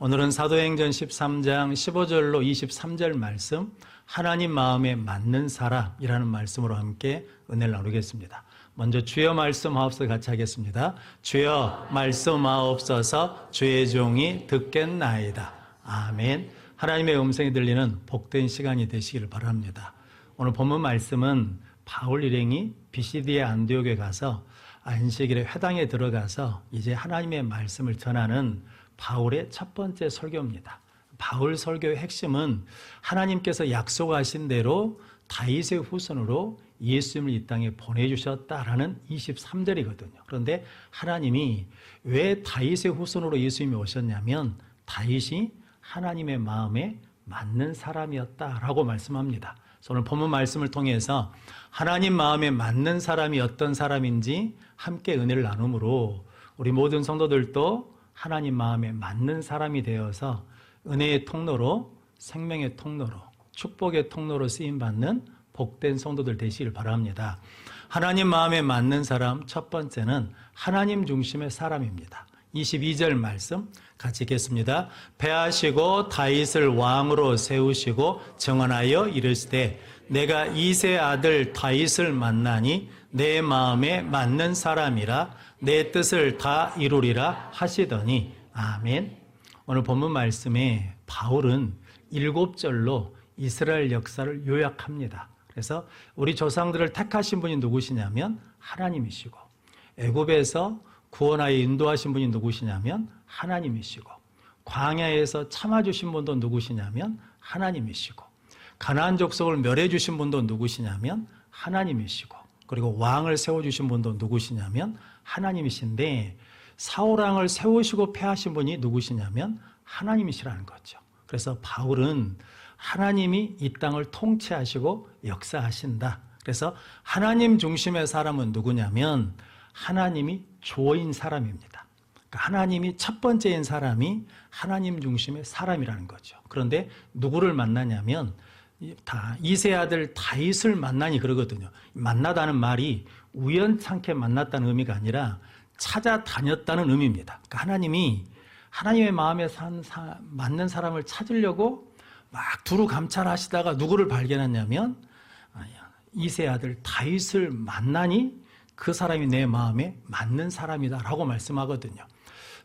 오늘은 사도행전 13장 15절로 23절 말씀, 하나님 마음에 맞는 사람이라는 말씀으로 함께 은혜를 나누겠습니다. 먼저 주여 말씀하옵소서 같이 하겠습니다. 주여 말씀하옵소서 주의 종이 듣겠나이다. 아멘. 하나님의 음성이 들리는 복된 시간이 되시기를 바랍니다. 오늘 본문 말씀은 바울 일행이 비시디아 안디옥에 가서 안식일에 회당에 들어가서 이제 하나님의 말씀을 전하는 바울의 첫 번째 설교입니다. 바울 설교의 핵심은 하나님께서 약속하신 대로 다윗의 후손으로 예수님을 이 땅에 보내주셨다라는 23절이거든요. 그런데 하나님이 왜 다윗의 후손으로 예수님이 오셨냐면 다윗이 하나님의 마음에 맞는 사람이었다라고 말씀합니다. 오늘 본문 말씀을 통해서 하나님 마음에 맞는 사람이 어떤 사람인지 함께 은혜를 나누므로 우리 모든 성도들도 하나님 마음에 맞는 사람이 되어서 은혜의 통로로, 생명의 통로로, 축복의 통로로 쓰임받는 복된 성도들 되시길 바랍니다. 하나님 마음에 맞는 사람 첫 번째는 하나님 중심의 사람입니다. 22절 말씀 같이 읽겠습니다. 패하시고 다윗을 왕으로 세우시고 정언하여 이르시되 내가 이새 아들 다윗을 만나니 내 마음에 맞는 사람이라 내 뜻을 다 이루리라 하시더니 아멘. 오늘 본문 말씀에 바울은 7절로 이스라엘 역사를 요약합니다. 그래서 우리 조상들을 택하신 분이 누구시냐면 하나님이시고 애굽에서 구원하여 인도하신 분이 누구시냐면 하나님이시고 광야에서 참아주신 분도 누구시냐면 하나님이시고 가나안 족속을 멸해 주신 분도 누구시냐면 하나님이시고 그리고 왕을 세워주신 분도 누구시냐면 하나님이신데 사울왕을 세우시고 패하신 분이 누구시냐면 하나님이시라는 거죠. 그래서 바울은 하나님이 이 땅을 통치하시고 역사하신다. 그래서 하나님 중심의 사람은 누구냐면 하나님이 조인 사람입니다. 그러니까 하나님이 첫 번째인 사람이 하나님 중심의 사람이라는 거죠. 그런데 누구를 만나냐면 이세 아들 다윗을 만나니 그러거든요. 만나다는 말이 우연찮게 만났다는 의미가 아니라 찾아다녔다는 의미입니다. 그러니까 하나님이 하나님의 마음에 맞는 사람을 찾으려고 막 두루 감찰하시다가 누구를 발견했냐면 이세 아들 다윗을 만나니 그 사람이 내 마음에 맞는 사람이다라고 말씀하거든요.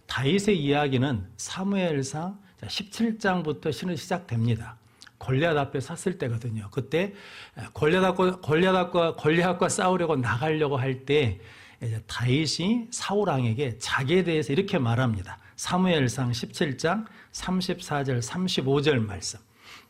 다윗의 이야기는 사무엘상 17장부터 시작됩니다. 골리앗 앞에 섰을 때거든요. 그때 골리앗과 싸우려고 나가려고 할 때 다윗이 사울왕에게 자기에 대해서 이렇게 말합니다. 사무엘상 17장 34절 35절 말씀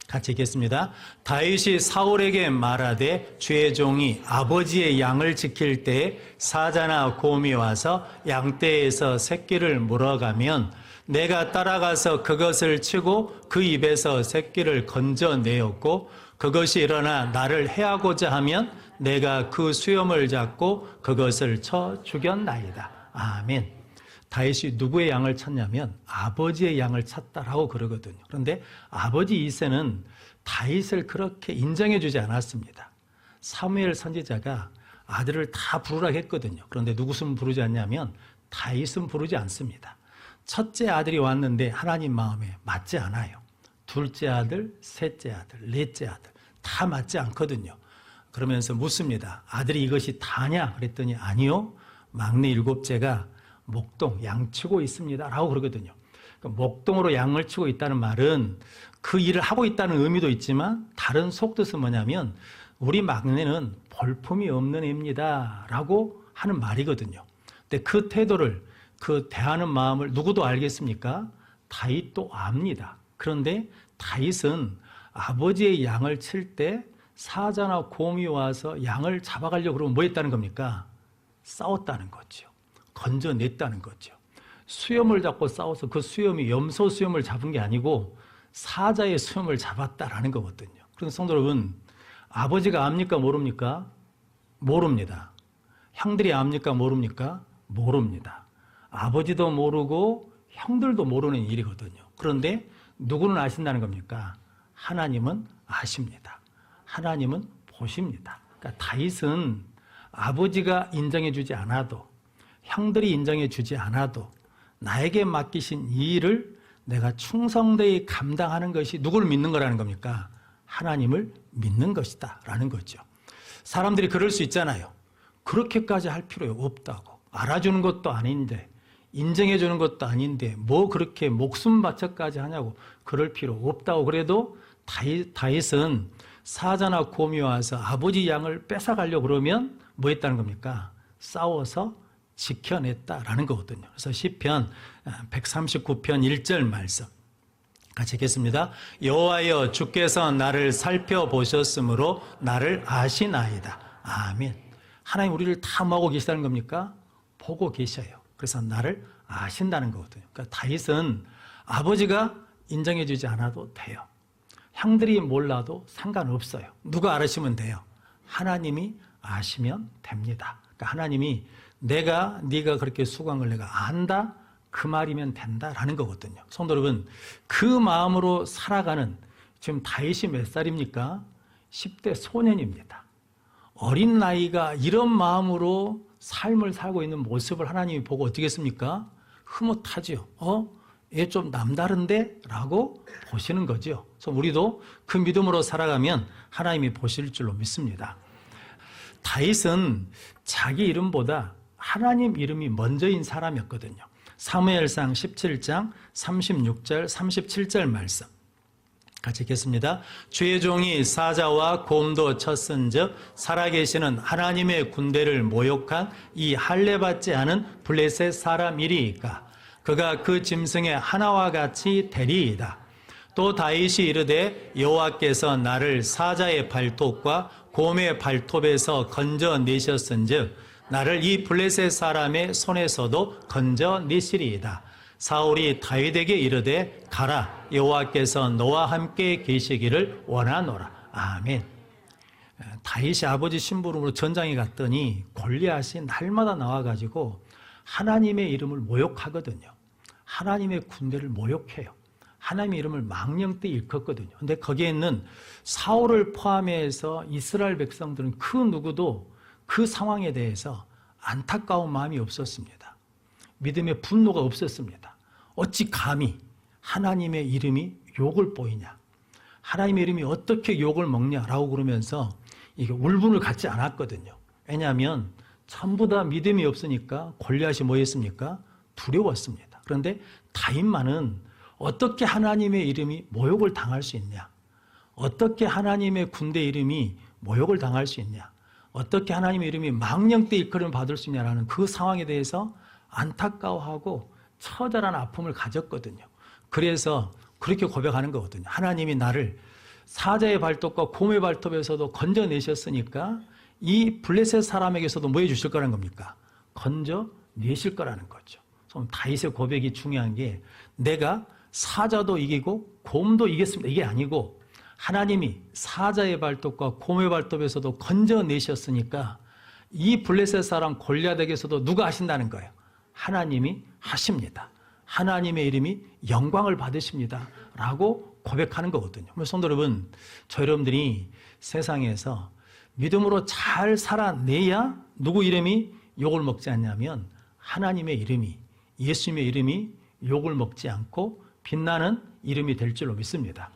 같이 읽겠습니다. 다윗이 사울에게 말하되 주의 종이 아버지의 양을 지킬 때 사자나 곰이 와서 양떼에서 새끼를 물어가면 내가 따라가서 그것을 치고 그 입에서 새끼를 건져내었고 그것이 일어나 나를 해하고자 하면 내가 그 수염을 잡고 그것을 쳐 죽였나이다. 아멘. 다윗이 누구의 양을 찾냐면 아버지의 양을 찾다라고 그러거든요. 그런데 아버지 이새는 다윗을 그렇게 인정해 주지 않았습니다. 사무엘 선지자가 아들을 다 부르라 했거든요. 그런데 누구는 부르지 않냐면 다윗은 부르지 않습니다. 첫째 아들이 왔는데 하나님 마음에 맞지 않아요. 둘째 아들, 셋째 아들, 넷째 아들 다 맞지 않거든요. 그러면서 묻습니다. 아들이 이것이 다냐? 그랬더니 아니요. 막내 7째가 목동 양 치고 있습니다 라고 그러거든요. 그러니까 목동으로 양을 치고 있다는 말은 그 일을 하고 있다는 의미도 있지만 다른 속뜻은 뭐냐면 우리 막내는 볼품이 없는 애입니다 라고 하는 말이거든요. 근데 그 태도를 그 대하는 마음을 누구도 알겠습니까? 다윗도 압니다. 그런데 다윗은 아버지의 양을 칠 때 사자나 곰이 와서 양을 잡아가려고 그러면 뭐 했다는 겁니까? 싸웠다는 거죠. 건져냈다는 거죠. 수염을 잡고 싸워서 그 수염이 염소 수염을 잡은 게 아니고 사자의 수염을 잡았다라는 거거든요. 그런데 성도 여러분, 아버지가 압니까 모릅니까? 모릅니다. 형들이 압니까 모릅니까? 모릅니다. 아버지도 모르고 형들도 모르는 일이거든요. 그런데 누구는 아신다는 겁니까? 하나님은 아십니다. 하나님은 보십니다. 그러니까 다윗은 아버지가 인정해 주지 않아도 형들이 인정해 주지 않아도 나에게 맡기신 이 일을 내가 충성되이 감당하는 것이 누구를 믿는 거라는 겁니까? 하나님을 믿는 것이다 라는 거죠. 사람들이 그럴 수 있잖아요. 그렇게까지 할 필요 없다고. 알아주는 것도 아닌데, 인정해 주는 것도 아닌데 뭐 그렇게 목숨 바쳐까지 하냐고. 그럴 필요 없다고. 그래도 다윗은 사자나 곰이 와서 아버지 양을 뺏어가려고 그러면 뭐 했다는 겁니까? 싸워서 지켜냈다라는 거거든요. 그래서 시편 139편 1절 말씀 같이 읽겠습니다. 여호와여 주께서 나를 살펴보셨으므로 나를 아시나이다. 아멘. 하나님 우리를 다 뭐하고 계시다는 겁니까? 보고 계셔요. 그래서 나를 아신다는 거거든요. 그러니까 다윗은 아버지가 인정해 주지 않아도 돼요. 형들이 몰라도 상관없어요. 누가 알으시면 돼요? 하나님이 아시면 됩니다. 그러니까 하나님이 네가 그렇게 수고한 걸 내가 안다 그 말이면 된다라는 거거든요. 성도 여러분, 그 마음으로 살아가는, 지금 다윗이 몇 살입니까? 10대 소년입니다. 어린 나이가 이런 마음으로 삶을 살고 있는 모습을 하나님이 보고 어떻게 했습니까? 흐뭇하죠. 얘 좀 남다른데? 라고 보시는 거죠. 그래서 우리도 그 믿음으로 살아가면 하나님이 보실 줄로 믿습니다. 다윗은 자기 이름보다 하나님 이름이 먼저인 사람이었거든요. 사무엘상 17장 36절 37절 말씀 같이 읽겠습니다. 주의 종이 사자와 곰도 쳤은즉 살아계시는 하나님의 군대를 모욕한 이 할례받지 않은 블레셋 사람이리이까. 그가 그 짐승의 하나와 같이 되리이다. 또 다윗이 이르되 여호와께서 나를 사자의 발톱과 곰의 발톱에서 건져내셨은즉 나를 이 블레셋 사람의 손에서도 건져내시리이다. 사울이 다윗에게 이르되 가라, 여호와께서 너와 함께 계시기를 원하노라. 아멘. 다윗이 아버지 심부름으로 전장에 갔더니 골리앗이 날마다 나와가지고 하나님의 이름을 모욕하거든요. 하나님의 군대를 모욕해요. 하나님의 이름을 망령되이 일컫거든요. 근데 거기에 있는 사울을 포함해서 이스라엘 백성들은 그 누구도 그 상황에 대해서 안타까운 마음이 없었습니다. 믿음의 분노가 없었습니다. 어찌 감히 하나님의 이름이 욕을 보이냐, 하나님의 이름이 어떻게 욕을 먹냐라고 그러면서 이게 울분을 갖지 않았거든요. 왜냐하면 전부 다 믿음이 없으니까 골리앗이 뭐 했습니까? 두려웠습니다. 그런데 다윗만은 어떻게 하나님의 이름이 모욕을 당할 수 있냐, 어떻게 하나님의 군대 이름이 모욕을 당할 수 있냐, 어떻게 하나님의 이름이 망령되이 일컬음을 받을 수 있냐라는 그 상황에 대해서 안타까워하고 처절한 아픔을 가졌거든요. 그래서 그렇게 고백하는 거거든요. 하나님이 나를 사자의 발톱과 곰의 발톱에서도 건져내셨으니까 이 블레셋 사람에게서도 뭐 해주실 거라는 겁니까? 건져내실 거라는 거죠. 그럼 다윗의 고백이 중요한 게 내가 사자도 이기고 곰도 이겼습니다. 이게 아니고 하나님이 사자의 발톱과 곰의 발톱에서도 건져내셨으니까 이 블레셋 사람 골리앗에게서도 누가 하신다는 거예요? 하나님이 하십니다. 하나님의 이름이 영광을 받으십니다. 라고 고백하는 거거든요. 성도 여러분, 저 여러분들이 세상에서 믿음으로 잘 살아내야 누구 이름이 욕을 먹지 않냐면 하나님의 이름이, 예수님의 이름이 욕을 먹지 않고 빛나는 이름이 될 줄로 믿습니다.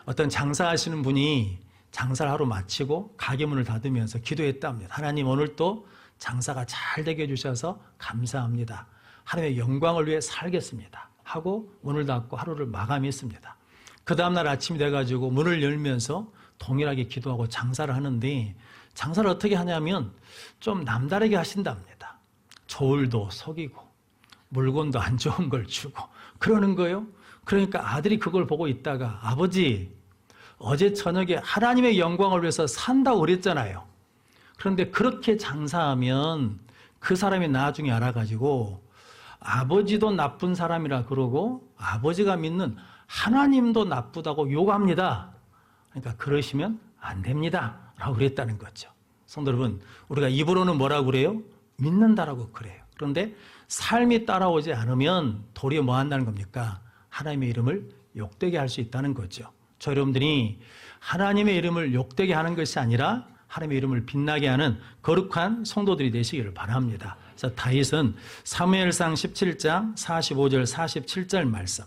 어떤 장사하시는 분이 장사를 하루 마치고 가게 문을 닫으면서 기도했답니다. 하나님, 오늘 또 장사가 잘 되게 해주셔서 감사합니다. 하나님의 영광을 위해 살겠습니다. 하고 문을 닫고 하루를 마감했습니다. 그 다음날 아침이 돼가지고 문을 열면서 동일하게 기도하고 장사를 하는데, 장사를 어떻게 하냐면 좀 남다르게 하신답니다. 저울도 속이고 물건도 안 좋은 걸 주고 그러는 거예요. 그러니까 아들이 그걸 보고 있다가 아버지, 어제 저녁에 하나님의 영광을 위해서 산다고 그랬잖아요. 그런데 그렇게 장사하면 그 사람이 나중에 알아가지고 아버지도 나쁜 사람이라 그러고 아버지가 믿는 하나님도 나쁘다고 욕합니다. 그러니까 그러시면 안 됩니다. 라고 그랬다는 거죠. 성도 여러분, 우리가 입으로는 뭐라고 그래요? 믿는다라고 그래요. 그런데 삶이 따라오지 않으면 도리어 뭐 한다는 겁니까? 하나님의 이름을 욕되게 할 수 있다는 거죠. 저 여러분들이 하나님의 이름을 욕되게 하는 것이 아니라 하나님의 이름을 빛나게 하는 거룩한 성도들이 되시기를 바랍니다. 그래서 다윗은 사무엘상 17장 45절 47절 말씀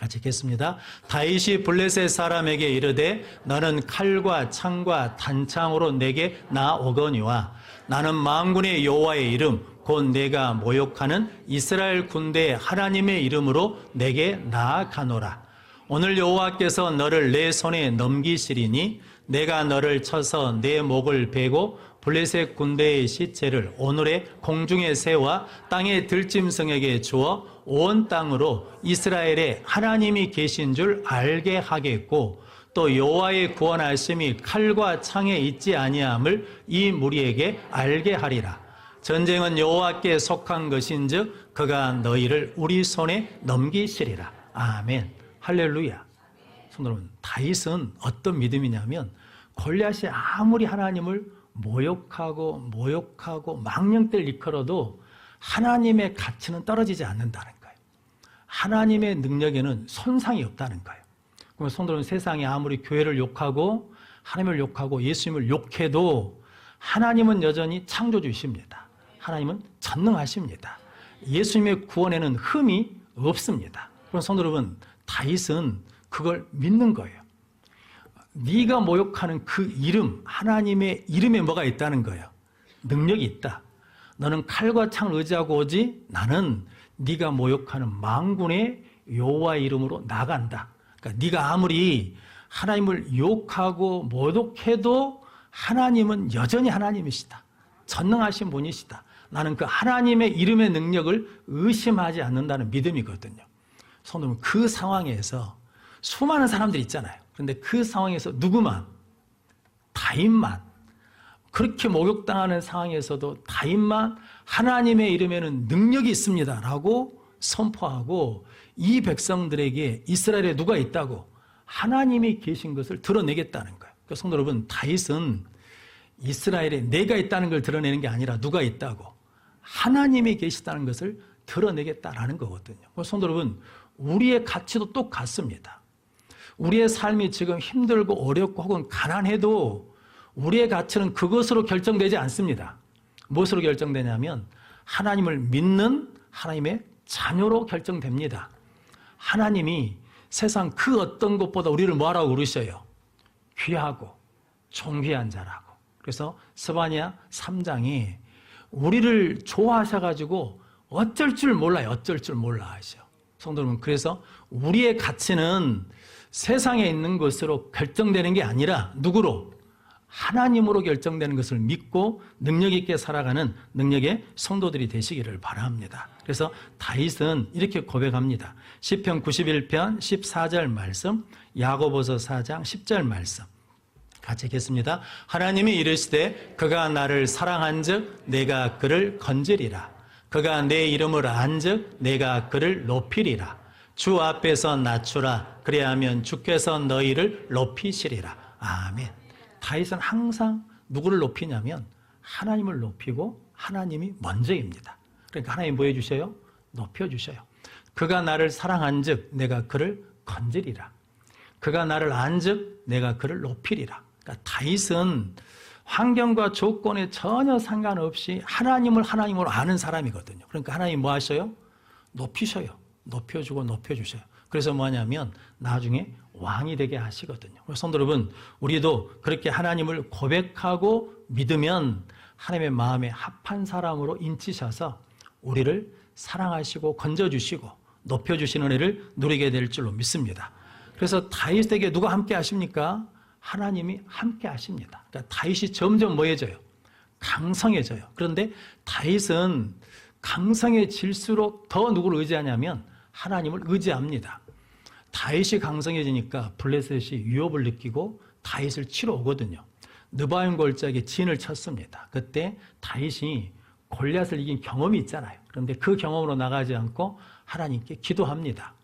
같이 읽겠습니다. 다윗이 블레셋 사람에게 이르되 너는 칼과 창과 단창으로 내게 나오거니와 나는 만군의 여호와의 이름 곧 내가 모욕하는 이스라엘 군대의 하나님의 이름으로 내게 나아가노라. 오늘 여호와께서 너를 내 손에 넘기시리니 내가 너를 쳐서 내 목을 베고 블레셋 군대의 시체를 오늘의 공중의 새와 땅의 들짐승에게 주어 온 땅으로 이스라엘에 하나님이 계신 줄 알게 하겠고 또 여호와의 구원하심이 칼과 창에 있지 아니함을 이 무리에게 알게 하리라. 전쟁은 여호와께 속한 것인즉 그가 너희를 우리 손에 넘기시리라. 아멘. 할렐루야. 여러분, 다윗은 어떤 믿음이냐면 골리앗이 아무리 하나님을 모욕하고 망령들 일컬어도 하나님의 가치는 떨어지지 않는다는 거예요. 하나님의 능력에는 손상이 없다는 거예요. 그러면 성도는 세상이 아무리 교회를 욕하고 하나님을 욕하고 예수님을 욕해도 하나님은 여전히 창조주이십니다. 하나님은 전능하십니다. 예수님의 구원에는 흠이 없습니다. 그럼 성도 여러분, 다윗은 그걸 믿는 거예요. 네가 모욕하는 그 이름, 하나님의 이름에 뭐가 있다는 거예요? 능력이 있다. 너는 칼과 창을 의지하고 오지 나는 네가 모욕하는 만군의 여호와의 이름으로 나간다. 그러니까 네가 아무리 하나님을 욕하고 모독해도 하나님은 여전히 하나님이시다. 전능하신 분이시다. 나는 그 하나님의 이름의 능력을 의심하지 않는다는 믿음이거든요. 성도는 그 상황에서 수많은 사람들이 있잖아요. 그런데 그 상황에서 누구만, 다윗만, 그렇게 목욕당하는 상황에서도 다윗만 하나님의 이름에는 능력이 있습니다 라고 선포하고 이 백성들에게 이스라엘에 누가 있다고? 하나님이 계신 것을 드러내겠다는 거예요. 그러니까 성도 여러분, 다윗은 이스라엘에 내가 있다는 걸 드러내는 게 아니라 누가 있다고? 하나님이 계시다는 것을 드러내겠다라는 거거든요. 성도 여러분, 우리의 가치도 똑같습니다. 우리의 삶이 지금 힘들고 어렵고 혹은 가난해도 우리의 가치는 그것으로 결정되지 않습니다. 무엇으로 결정되냐면 하나님을 믿는 하나님의 자녀로 결정됩니다. 하나님이 세상 그 어떤 것보다 우리를 뭐하라고 부르셔요? 귀하고 존귀한 자라고. 그래서 스바냐 3장에 우리를 좋아하셔가지고 어쩔 줄 몰라요. 어쩔 줄 몰라 하셔. 성도 여러분, 그래서 우리의 가치는 세상에 있는 것으로 결정되는 게 아니라 누구로? 하나님으로 결정되는 것을 믿고 능력 있게 살아가는 능력의 성도들이 되시기를 바랍니다. 그래서 다윗은 이렇게 고백합니다. 시편 91편 14절 말씀, 야고보서 4장 10절 말씀 같이 읽겠습니다. 하나님이 이르시되 그가 나를 사랑한즉 내가 그를 건지리라. 그가 내 이름을 안즉 내가 그를 높이리라. 주 앞에서 낮추라. 그래야면 주께서 너희를 높이시리라. 아멘. 다윗은 항상 누구를 높이냐면 하나님을 높이고 하나님이 먼저입니다. 그러니까 하나님 뭐 해주셔요? 높여주셔요. 그가 나를 사랑한즉 내가 그를 건지리라. 그가 나를 안즉 내가 그를 높이리라. 그러니까 다윗은 환경과 조건에 전혀 상관없이 하나님을 하나님으로 아는 사람이거든요. 그러니까 하나님 뭐 하셔요? 높이셔요. 높여주고 높여주셔요. 그래서 뭐냐면 나중에 왕이 되게 하시거든요. 그래서 성도 여러분, 우리도 그렇게 하나님을 고백하고 믿으면 하나님의 마음에 합한 사람으로 인치셔서 우리를 사랑하시고 건져주시고 높여주시는 은혜를 누리게 될 줄로 믿습니다. 그래서 다윗에게 누가 함께 하십니까? 하나님이 함께 하십니다. 그러니까 다윗이 점점 뭐해져요? 강성해져요. 그런데 다윗은 강성해질수록 더 누구를 의지하냐면 하나님을 의지합니다. 다윗이 강성해지니까 블레셋이 위협을 느끼고 다윗을 치러 오거든요. 느바임 골짜기에 진을 쳤습니다. 그때 다윗이 골리앗을 이긴 경험이 있잖아요. 그런데 그 경험으로 나가지 않고 하나님께 기도합니다.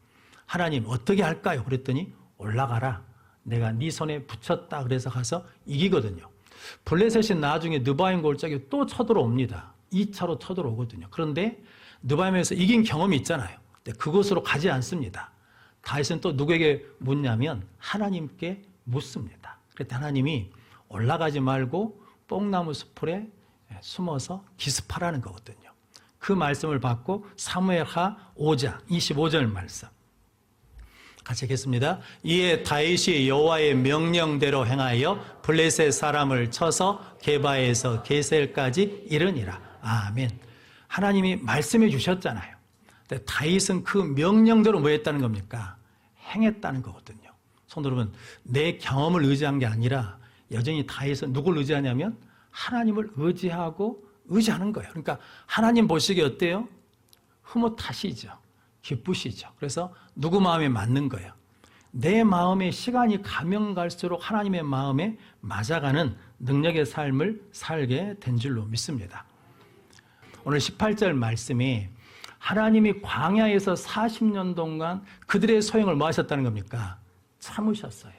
하나님 어떻게 할까요? 그랬더니 올라가라. 내가 네 손에 붙였다. 그래서 가서 이기거든요. 블레셋이 나중에 느바임 골짜기에 또 쳐들어옵니다. 2차로 쳐들어오거든요. 그런데 느바임에서 이긴 경험이 있잖아요. 근데 그곳으로 가지 않습니다. 다윗은 또 누구에게 묻냐면 하나님께 묻습니다. 그랬더니 하나님이 올라가지 말고 뽕나무 숲에 숨어서 기습하라는 거거든요. 그 말씀을 받고 사무엘하 5장 25절 말씀 같이 읽겠습니다. 이에 다윗이 여호와의 명령대로 행하여 블레셋 사람을 쳐서 게바에서 게셀까지 이르니라. 아멘. 하나님이 말씀해 주셨잖아요. 근데 다윗은 그 명령대로 뭐 했다는 겁니까? 행했다는 거거든요. 성도 여러분, 내 경험을 의지한 게 아니라 여전히 다윗은 누굴 의지하냐면 하나님을 의지하는 거예요. 그러니까 하나님 보시기에 어때요? 흐뭇하시죠. 기쁘시죠. 그래서 누구 마음에 맞는 거예요. 내 마음에 시간이 가면 갈수록 하나님의 마음에 맞아가는 능력의 삶을 살게 된 줄로 믿습니다. 오늘 18절 말씀이 하나님이 광야에서 40년 동안 그들의 소용을 뭐 하셨다는 겁니까? 참으셨어요.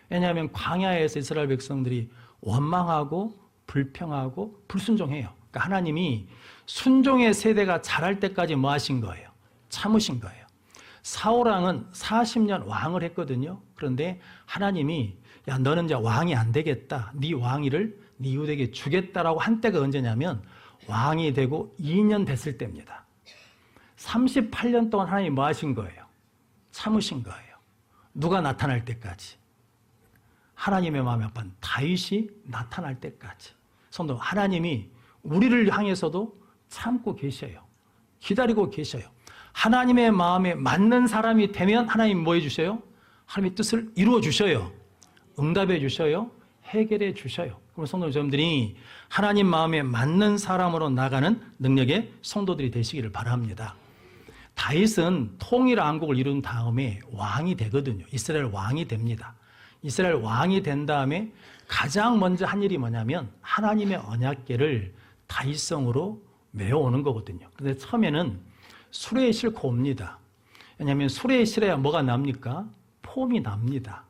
왜냐하면 광야에서 이스라엘 백성들이 원망하고 불평하고 불순종해요. 그러니까 하나님이 순종의 세대가 자랄 때까지 뭐 하신 거예요? 참으신 거예요. 사울왕은 40년 왕을 했거든요. 그런데 하나님이 야 너는 이제 왕이 안 되겠다. 네 왕위를 네 이웃에게 주겠다라고 한 때가 언제냐면 왕이 되고 2년 됐을 때입니다. 38년 동안 하나님이 뭐 하신 거예요? 참으신 거예요. 누가 나타날 때까지. 하나님의 마음에 합한 다윗이 나타날 때까지. 성도, 하나님이 우리를 향해서도 참고 계셔요. 기다리고 계셔요. 하나님의 마음에 맞는 사람이 되면 하나님 뭐 해주셔요? 하나님의 뜻을 이루어 주셔요. 응답해 주셔요. 해결해 주셔요. 그럼 성도 여러분들이 하나님 마음에 맞는 사람으로 나가는 능력의 성도들이 되시기를 바랍니다. 다윗은 통일 왕국을 이룬 다음에 왕이 되거든요. 이스라엘 왕이 됩니다. 이스라엘 왕이 된 다음에 가장 먼저 한 일이 뭐냐면 하나님의 언약궤를 다윗성으로 메어오는 거거든요. 그런데 처음에는 수레에 싣고 옵니다. 왜냐하면 수레에 실어야 뭐가 납니까? 폼이 납니다.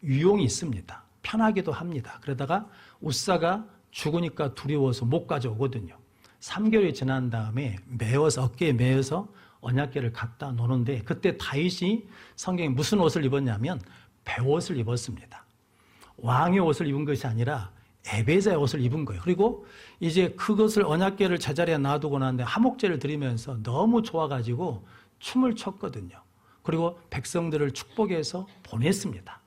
유용이 있습니다. 편하기도 합니다. 그러다가 웃사가 죽으니까 두려워서 못 가져오거든요. 3개월이 지난 다음에 메어서 어깨에 메어서 언약궤를 갖다 놓는데 그때 다윗이 성경에 무슨 옷을 입었냐면 배옷을 입었습니다. 왕의 옷을 입은 것이 아니라 에베자의 옷을 입은 거예요. 그리고 이제 그것을 언약궤를 제자리에 놔두고 나는데 화목제를 드리면서 너무 좋아가지고 춤을 췄거든요. 그리고 백성들을 축복해서 보냈습니다.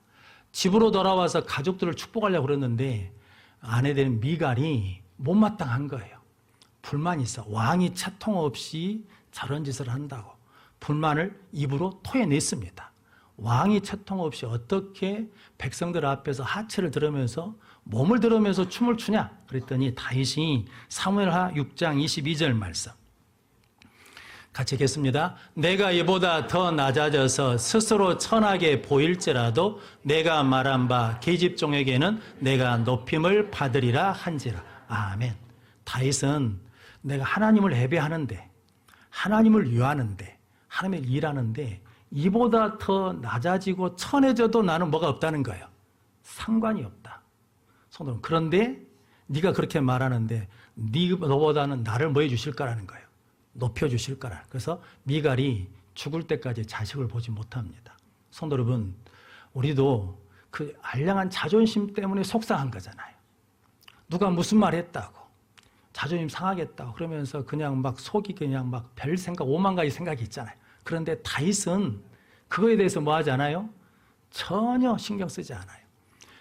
집으로 돌아와서 가족들을 축복하려고 그랬는데 아내 된 미갈이 못마땅한 거예요. 불만이 있어. 왕이 채통 없이 저런 짓을 한다고 불만을 입으로 토해냈습니다. 왕이 채통 없이 어떻게 백성들 앞에서 하체를 들으면서 몸을 들으면서 춤을 추냐? 그랬더니 다윗이 사무엘하 6장 22절 말씀 같이 읽겠습니다. 내가 이보다 더 낮아져서 스스로 천하게 보일지라도 내가 말한 바 계집종에게는 내가 높임을 받으리라 한지라. 아멘. 다윗은 내가 하나님을 예배하는데 하나님을 위하는데 하나님을 일하는데 이보다 더 낮아지고 천해져도 나는 뭐가 없다는 거예요. 상관이 없다. 성도는 그런데 네가 그렇게 말하는데 너보다는 나를 뭐 해주실까라는 거예요. 높여주실까라. 그래서 미갈이 죽을 때까지 자식을 보지 못합니다. 성도 여러분, 우리도 그 알량한 자존심 때문에 속상한 거잖아요. 누가 무슨 말 했다고 자존심 상하겠다고 그러면서 그냥 막 속이 그냥 막 별 생각 5만 가지 생각이 있잖아요. 그런데 다윗은 그거에 대해서 뭐 하지 않아요? 전혀 신경 쓰지 않아요.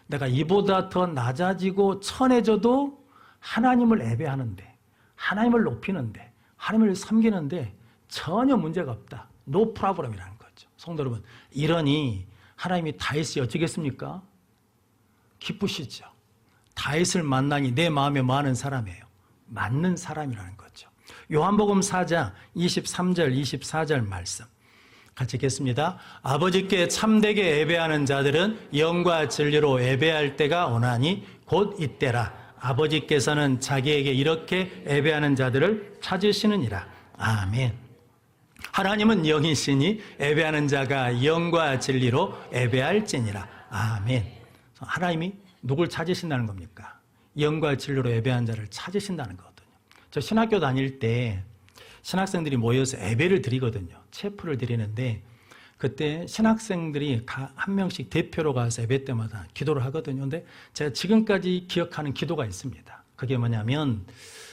내가 이보다 더 낮아지고 천해져도 하나님을 예배하는데 하나님을 높이는데 하나님을 섬기는데 전혀 문제가 없다. No problem이라는 거죠. 성도 여러분, 이러니 하나님이 다윗이 어쩌겠습니까? 기쁘시죠. 다윗을 만나니 내 마음에 뭐하는 사람이에요? 맞는 사람이라는 거죠. 요한복음 4장 23절 24절 말씀 같이 읽겠습니다. 아버지께 참되게 예배하는 자들은 영과 진리로 예배할 때가 오나니 곧 이때라. 아버지께서는 자기에게 이렇게 예배하는 자들을 찾으시느니라. 아멘. 하나님은 영이시니 예배하는 자가 영과 진리로 예배할지니라. 아멘. 하나님이 누굴 찾으신다는 겁니까? 영과 진리로 예배하는 자를 찾으신다는 거거든요. 저 신학교 다닐 때 신학생들이 모여서 예배를 드리거든요. 체프를 드리는데 그때 신학생들이 한 명씩 대표로 가서 예배 때마다 기도를 하거든요. 근데 제가 지금까지 기억하는 기도가 있습니다. 그게 뭐냐면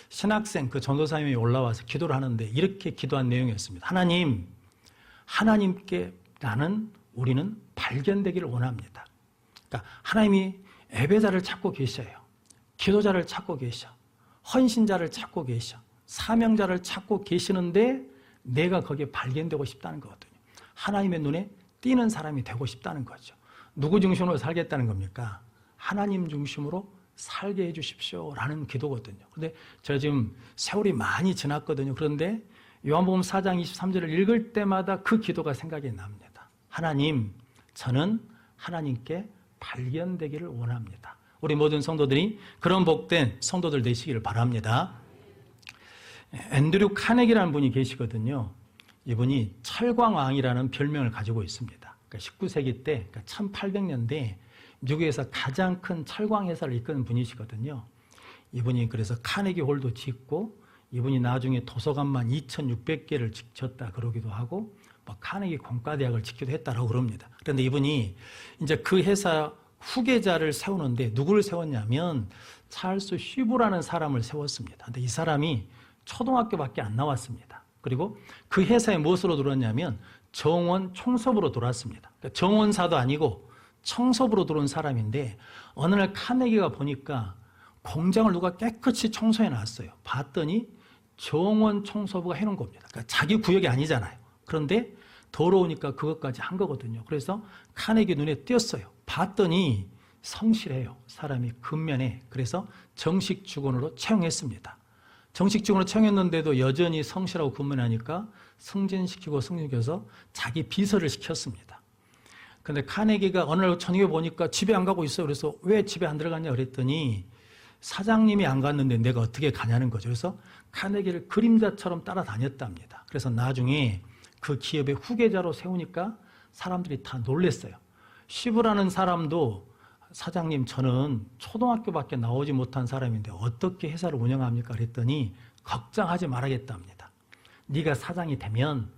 신학생 그 전도사님이 올라와서 기도를 하는데 이렇게 기도한 내용이었습니다. 하나님, 하나님께 나는 우리는 발견되기를 원합니다. 그러니까 하나님이 예배자를 찾고 계셔요. 기도자를 찾고 계셔. 헌신자를 찾고 계셔. 사명자를 찾고 계시는데 내가 거기에 발견되고 싶다는 거거든요. 하나님의 눈에 띄는 사람이 되고 싶다는 거죠. 누구 중심으로 살겠다는 겁니까? 하나님 중심으로 살게 해주십시오 라는 기도거든요. 그런데 제가 지금 세월이 많이 지났거든요. 그런데 요한복음 4장 23절을 읽을 때마다 그 기도가 생각이 납니다. 하나님, 저는 하나님께 발견되기를 원합니다. 우리 모든 성도들이 그런 복된 성도들 되시기를 바랍니다. 앤드류 카네기라는 분이 계시거든요. 이분이 철광왕이라는 별명을 가지고 있습니다. 그러니까 19세기 때, 그러니까 1800년대에 미국에서 가장 큰 철광 회사를 이끄는 분이시거든요. 이분이 그래서 카네기 홀도 짓고, 이분이 나중에 도서관만 2,600개를 짓다 그러기도 하고, 카네기 공과대학을 짓기도 했다라고 그럽니다. 그런데 이분이 이제 그 회사 후계자를 세우는데 누구를 세웠냐면 찰스 쉬브라는 사람을 세웠습니다. 근데 이 사람이 초등학교밖에 안 나왔습니다. 그리고 그 회사에 무엇으로 들어왔냐면 정원 총섭으로 들어왔습니다. 그러니까 정원사도 아니고 청소부로 들어온 사람인데 어느 날 카네기가 보니까 공장을 누가 깨끗이 청소해 놨어요. 봤더니 정원 청소부가 해놓은 겁니다. 그러니까 자기 구역이 아니잖아요. 그런데 더러우니까 그것까지 한 거거든요. 그래서 카네기 눈에 띄었어요. 봤더니 성실해요. 사람이 근면에. 그래서 정식 직원으로 채용했습니다. 정식 직원으로 채용했는데도 여전히 성실하고 근면하니까 승진시키고 승진시켜서 자기 비서를 시켰습니다. 근데 카네기가 어느 날 저녁에 보니까 집에 안 가고 있어요. 그래서 왜 집에 안 들어갔냐 그랬더니 사장님이 안 갔는데 내가 어떻게 가냐는 거죠. 그래서 카네기를 그림자처럼 따라다녔답니다. 그래서 나중에 그 기업의 후계자로 세우니까 사람들이 다 놀랬어요. 시브라는 사람도 사장님, 저는 초등학교밖에 나오지 못한 사람인데 어떻게 회사를 운영합니까? 그랬더니 걱정하지 말아야겠답니다. 네가 사장이 되면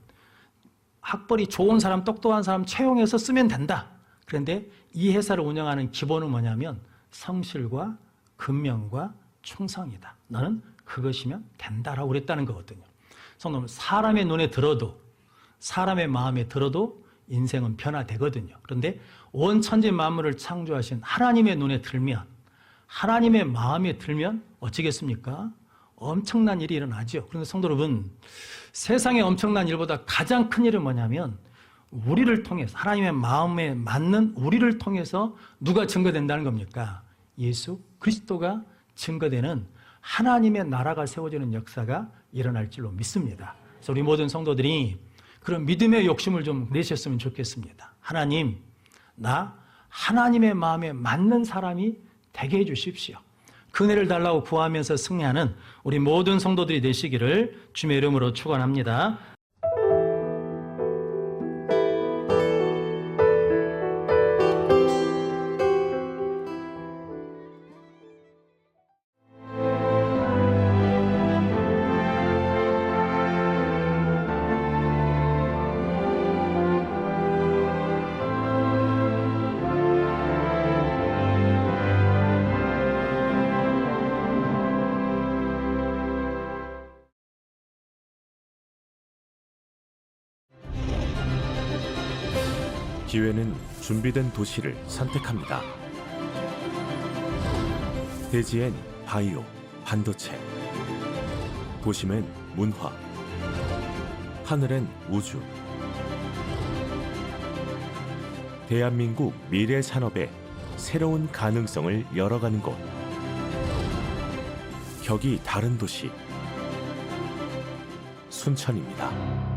학벌이 좋은 사람, 똑똑한 사람 채용해서 쓰면 된다. 그런데 이 회사를 운영하는 기본은 뭐냐면 성실과 근면과 충성이다. 너는 그것이면 된다라고 그랬다는 거거든요. 성도는 사람의 눈에 들어도 사람의 마음에 들어도 인생은 변화되거든요. 그런데 온 천지 만물을 창조하신 하나님의 눈에 들면, 하나님의 마음에 들면 어찌겠습니까? 엄청난 일이 일어나죠. 그런데 성도 여러분, 세상의 엄청난 일보다 가장 큰 일은 뭐냐면 우리를 통해서, 하나님의 마음에 맞는 우리를 통해서 누가 증거된다는 겁니까? 예수 그리스도가 증거되는 하나님의 나라가 세워지는 역사가 일어날 줄로 믿습니다. 그래서 우리 모든 성도들이 그런 믿음의 욕심을 좀 내셨으면 좋겠습니다. 하나님, 나 하나님의 마음에 맞는 사람이 되게 해주십시오. 그네를 달라고 구하면서 승리하는 우리 모든 성도들이 되시기를 주님의 이름으로 축원합니다. 기회는 준비된 도시를 선택합니다. 대지엔 바이오, 반도체, 도심엔 문화, 하늘엔 우주. 대한민국 미래 산업의 새로운 가능성을 열어가는 곳. 격이 다른 도시, 순천입니다.